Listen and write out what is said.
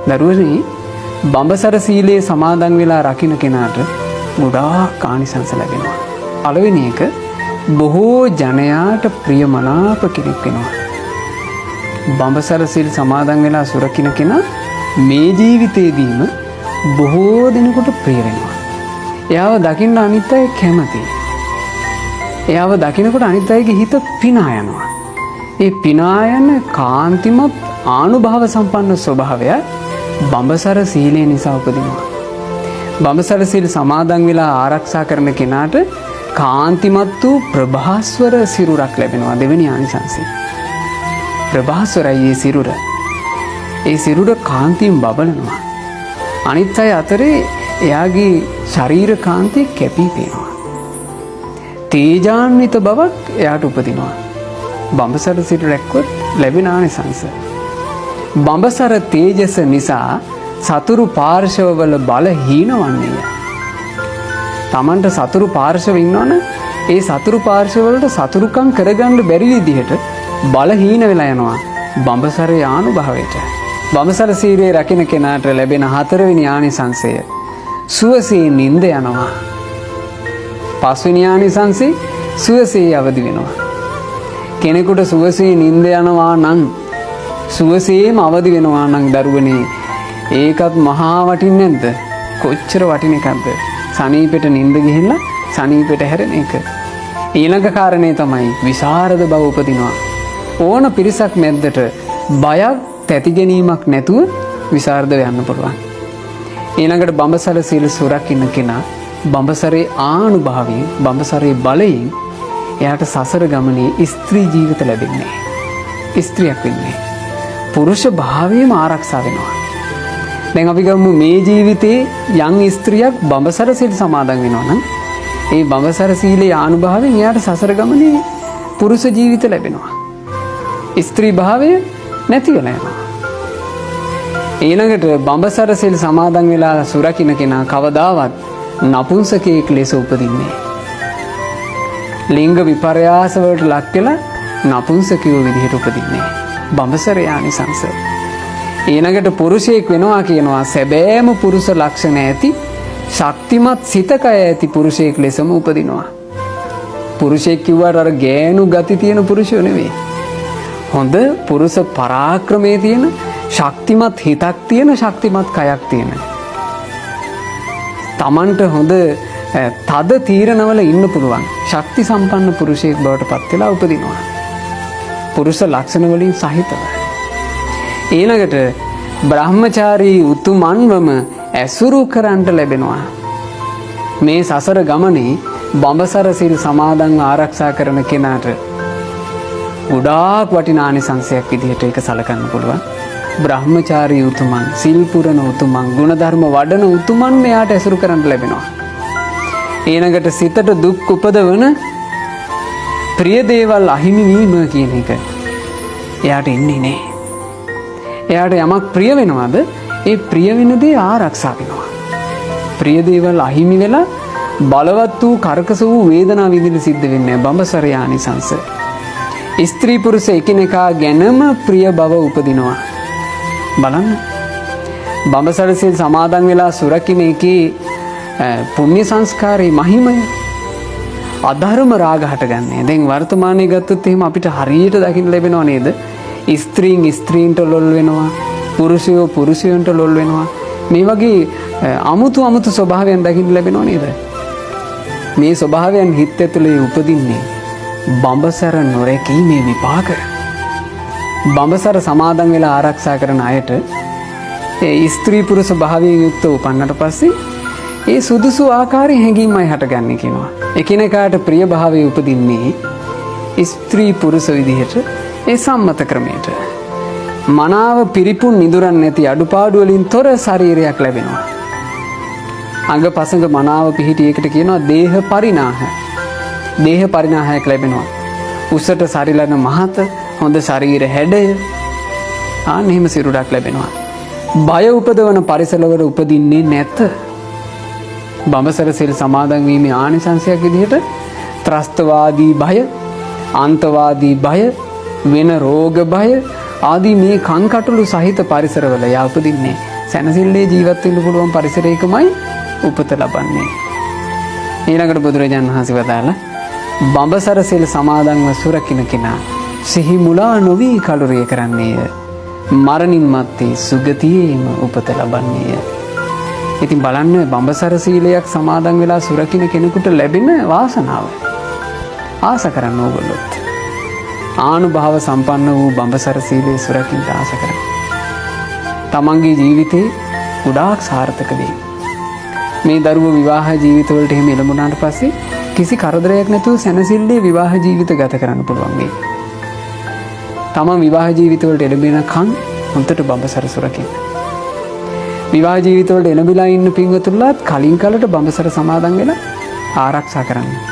දරුවනේ බඹසර සීලයේ සමාදන් වෙලා රකින්න කෙනාට ගොඩාක් ආනිසංස ලැබෙනවා. පළවෙනි එක බොහෝ ජනයාට ප්‍රියමනාප කෙනෙක් වෙනවා. බඹසර සීල් සමාදන් වෙලා සුරකින්න කෙනා මේ ජීවිතේදීම බොහෝ දෙනෙකුට ප්‍රිය වෙනවා. එයාව දකින්න අනිත් අය කැමතියි. එයාව දකිනකොට අනිත් අයගේ හිත පිනා යනවා. ඒ පිනා යන කාන්තිමත් ආනුභාව සම්පන්න ස්වභාවය බඹසර සීලය නිසා උපදිනවා. බඹසර සීල් සමාදන් වෙලා ආරක්ෂා කරන කෙනාට කාන්තිමත් වූ ප්‍රභාස්වර සිරුරක් ලැබෙනවා. දෙවෙනි ආනිසංසය. ප්‍රභාස්වරයි ඒ සිරුර. ඒ සිරුර කාන්තියෙන් බබලනවා. අනිත් අය අතරේ එයාගේ ශරීර කාන්තිය කැපී පෙනෙනවා. තේජාන්විත බවක් එයාට උපදිනවා. බඹසර සිරුර රැක්කොත් ලැබෙන ආනිසංස. බඹසර තේජස නිසා සතුරු පාර්ශවවල බල හීන වන්නේය. තමන්ට සතුරු පාර්ශව ඉන්නවනේ ඒ සතුරු පාර්ශවවලට සතුරුකම් කරගන්න බැරි විදිහට බල හීන වෙලා යනවා බඹසරේ ආනුභාවයට. බඹසර සීලයේ රකින්න කෙනාට ලැබෙන හතරවෙනි ආනිසංසය සුවසේ නිින්ද යනවා. පස්වෙනි ආනිසංසය සුවසේ අවදි වෙනවා. කෙනෙකුට සුවසේ නිින්ද යනවා නම් සුවසේම අවදි වෙනවා නම් දරුවනේ ඒකත් මහා වටින්නේ නැද්ද? කොච්චර වටින එකක්ද? සනීපෙට නිින්ද ගිහිල්ලා සනීපෙට හැරෙන එක. ඊළඟ කාරණේ තමයි විසරද බව උපදිනවා. ඕන පිරිසක් මැද්දට බයක් තැති ගැනීමක් නැතුව විසරද වෙන්න පුළුවන්. ඊළඟට බඹසර සීල සුරකින්න කෙනා බඹසරේ ආනුභාවයෙන් බඹසරේ බලයෙන් එයාට සසර ගමනේ ස්ත්‍රී ජීවිත ලැබෙන්නේ. ස්ත්‍රියක් වෙන්නේ. පුරුෂ භාවයම ආරක්ෂා වෙනවා. දැන් අපි ගමු මේ ජීවිතේ යම් ස්ත්‍රියක් බඹසර සීල් සමාදන් වෙනවා නම් ඒ බඹසර සීලේ ආනුභාවයෙන් එයාට සසර ගමනේ පුරුෂ ජීවිත ලැබෙනවා. ස්ත්‍රී භාවය නැති වෙලා යනවා. ඊළඟට බඹසර සීල් සමාදන් වෙලා සුරකින්න කෙනා කවදාවත් නපුංසකයෙක් ලෙස උපදින්නේ. ලිංග විපර්යාස වලට ලක් වෙලා නපුංසකයෝ විදිහට උපදින්නේ. බඹසරේ ආනිසංස. ඊළඟට පුරුෂයෙක් වෙනවා කියනවා සැබෑම පුරුෂ ලක්ෂණ ඇති ශක්තිමත් සිතකය ඇති පුරුෂයෙක් ලෙසම උපදිනවා. පුරුෂයෙක් කිව්වට අර ගෑනු ගති තියෙන පුරුෂයෝ නෙවෙයි. හොඳ පුරුෂ පරාක්‍රමයේ තියෙන ශක්තිමත් හිතක් තියෙන ශක්තිමත් කයක් තියෙන. Tamanට හොඳ තද තීරණවල ඉන්න පුළුවන් ශක්ති සම්පන්න පුරුෂයෙක් බවට පත් වෙලා උපදිනවා. පුරුෂ ලක්ෂණ වලින් සහිතව. ඊළඟට බ්‍රහ්මචාරී උතුමන්වම ඇසුරු කරන්ට ලැබෙනවා. මේ සසර ගමනේ බඹසර සිල් සමාදන් ආරක්ෂා කරන කෙනාට ගොඩාක් වටිනා ආනිසංසයක් විදිහට ඒක සලකන්න පුළුවන්. බ්‍රහ්මචාරී උතුමන්, සිල් පුරන උතුමන්, ගුණධර්ම වඩන උතුමන් මෙයාට ඇසුරු කරන්න ලැබෙනවා. ඊළඟට සිතට දුක් උපදවන ප්‍රිය දේවල් අහිමි වීම කියන එක එයාට ඉන්නේ නෑ. එයාට යමක් ප්‍රිය වෙනවද ඒ ප්‍රිය වෙන දේ ආරක්ෂා වෙනවා. ප්‍රිය දේවල් අහිමි වෙලා බලවත් වූ කර්කස වූ වේදනා විඳින සිද්ධ වෙන්නේ බඹසර ආනිසංස. ස්ත්‍රී පුරුෂ එකිනෙකා ගැනම ප්‍රිය බව උපදිනවා. බලන්න. බඹසර සීල් සමාදන් වෙලා සුරකින්න එකේ පුණ්‍ය සංස්කාරයේ මහිමය අධර්ම රාග හටගන්නේ. දැන් වර්තමානයේ ගත්තොත් එහෙම අපිට හරියට දකින්න ලැබෙනව නේද? ස්ත්‍රීන් ස්ත්‍රීන්ට ලොල් වෙනවා, පුරුෂයෝ පුරුෂයන්ට ලොල් වෙනවා. මේ වගේ අමුතු ස්වභාවයන් දකින්න ලැබෙනව නේද? මේ ස්වභාවයන් හිත ඇතුලේ උපදින්නේ බඹසර නොරැකීමේ විපාක. බඹසර සමාදන් වෙලා ආරක්ෂා කරන අයට ඒ ස්ත්‍රී පුරුෂ භාවයෙන් යුක්ත උපන්නට පස්සේ ඒ සුදුසු ආකාරයේ හැඟීම්මයි හටගන්නේ කියනවා. එකිනෙකාට ප්‍රිය භාවයේ උපදින්නේ ස්ත්‍රී පුරුෂ විදිහට ඒ සම්මත ක්‍රමයට. මනාව පිරිපුන් නිදුරන් නැති අඩුපාඩු වලින් තොර ශරීරයක් ලැබෙනවා. අංගපසංග මනාව පිහිටි එකට කියනවා දේහ පරිණාහ. දේහ පරිණාහයක් ලැබෙනවා. උසට සරිලන මහත හොඳ ශරීර හැඩය එහෙම සිරුරක් ලැබෙනවා. බය උපදවන පරිසරවල උපදින්නේ නැත. බඹසර සිල් සමාදන් වීමේ ආනිසංසයක් විදිහට ත්‍රස්තවාදී බය, අන්තවාදී බය, වෙන රෝග බය ආදී මේ කංකටොළු සහිත පරිසරවල යා උපදින්නේ සැනසෙල්ලේ ජීවත් වෙන්න පුළුවන් පරිසරයකමයි උපත ලබන්නේ. ඊළඟට බුදුරජාණන් වහන්සේ වදාළා බඹසර සීල සමාදන්ව සුරකින්න කෙනා සිහි මුලා නොවි කලුරිය කරන්නේය. මරණින් මත්තේ සුගතියේම උපත ලබන්නේය. ඉතින් බලන්න බඹසර සීලයක් සමාදන් වෙලා සුරකින්න කෙනෙකුට ලැබෙන වාසනාව. ආස කරන්න ඕගොල්ලොත්. ආනුභාව සම්පන්න වූ බඹසර සීලයේ සුරකින්න ආස කරන්න. තමන්ගේ ජීවිතේ ගොඩාක් සාර්ථක වෙයි. මේ දරුවෝ විවාහ ජීවිතවලට එහෙම එළඹුණාට පස්සේ කිසි කරදරයක් නැතුව සැනසෙල්ලේ විවාහ ජීවිත ගත කරන්න පුළුවන් වෙයි. තමන් විවාහ ජීවිතවලට එළඹෙනකන් හොඳට බඹසර සුරකින්න. විවාහ ජීවිතවලට එළඹිලා ඉන්න පින්වතුන්ලාත් කලින් කලට බඹසර සමාදන් වෙලා ආරක්ෂා කරන්න.